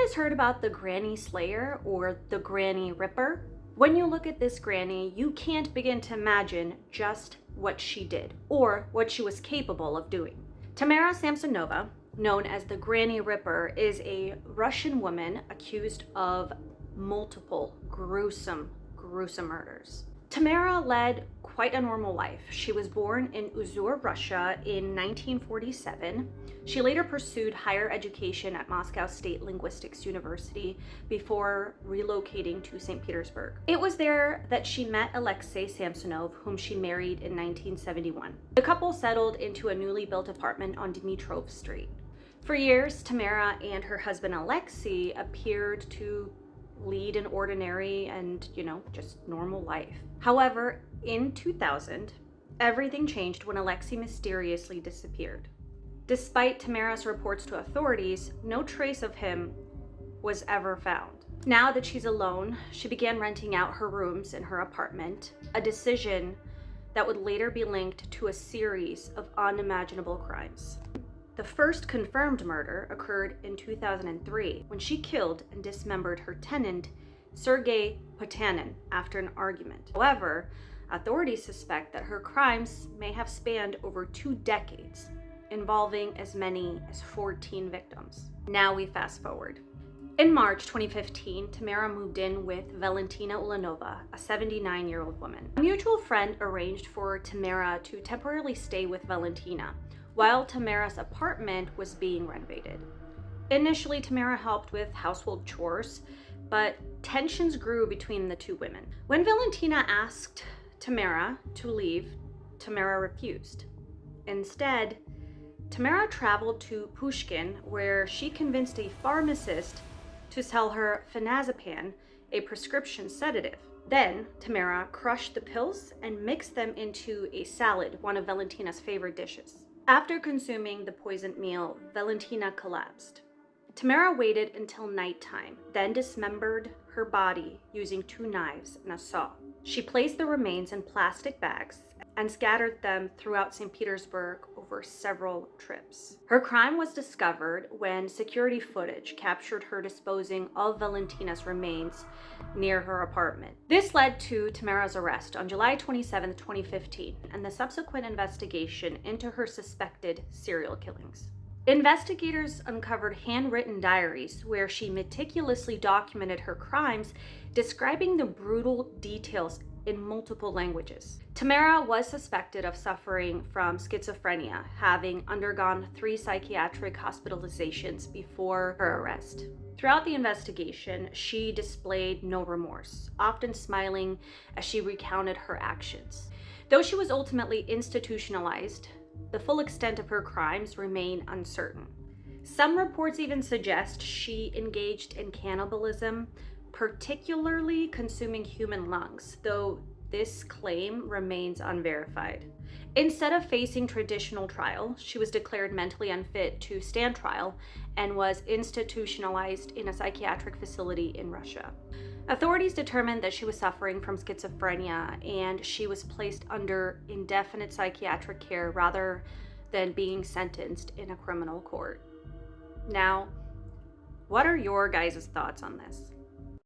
guys heard about the Granny Slayer or the Granny Ripper? When you look at this granny, you can't begin to imagine just what she did or what she was capable of doing. Tamara Samsonova, known as the Granny Ripper, is a Russian woman accused of multiple gruesome murders. Tamara led quite a normal life. She was born in Uzur, Russia in 1947. She later pursued higher education at Moscow State Linguistics University before relocating to St. Petersburg. It was there that she met Alexei Samsonov, whom she married in 1971. The couple settled into a newly built apartment on Dmitrov Street. For years, Tamara and her husband Alexei appeared to lead an ordinary and, just normal life. However, in 2000, everything changed when Alexei mysteriously disappeared. Despite Tamara's reports to authorities, no trace of him was ever found. Now that she's alone, she began renting out her rooms in her apartment, a decision that would later be linked to a series of unimaginable crimes. The first confirmed murder occurred in 2003 when she killed and dismembered her tenant, Sergei Potanin, after an argument. However, authorities suspect that her crimes may have spanned over 2 decades, involving as many as 14 victims. Now we fast forward. In March 2015, Tamara moved in with Valentina Ulanova, a 79-year-old woman. A mutual friend arranged for Tamara to temporarily stay with Valentina while Tamara's apartment was being renovated. Initially, Tamara helped with household chores, but tensions grew between the two women. When Valentina asked Tamara to leave, Tamara refused. Instead, Tamara traveled to Pushkin, where she convinced a pharmacist to sell her phenazepam, a prescription sedative. Then, Tamara crushed the pills and mixed them into a salad, one of Valentina's favorite dishes. After consuming the poisoned meal, Valentina collapsed. Tamara waited until nighttime, then dismembered her body using 2 knives and a saw. She placed the remains in plastic bags and scattered them throughout St. Petersburg over several trips. Her crime was discovered when security footage captured her disposing of Valentina's remains near her apartment. This led to Tamara's arrest on July 27, 2015, and the subsequent investigation into her suspected serial killings. Investigators uncovered handwritten diaries where she meticulously documented her crimes, describing the brutal details in multiple languages. Tamara was suspected of suffering from schizophrenia, having undergone 3 psychiatric hospitalizations before her arrest. Throughout the investigation, she displayed no remorse, often smiling as she recounted her actions. Though she was ultimately institutionalized, the full extent of her crimes remain uncertain. Some reports even suggest she engaged in cannibalism, particularly consuming human lungs, though this claim remains unverified. Instead of facing traditional trial, she was declared mentally unfit to stand trial and was institutionalized in a psychiatric facility in Russia. Authorities determined that she was suffering from schizophrenia and she was placed under indefinite psychiatric care rather than being sentenced in a criminal court. Now, what are your guys' thoughts on this?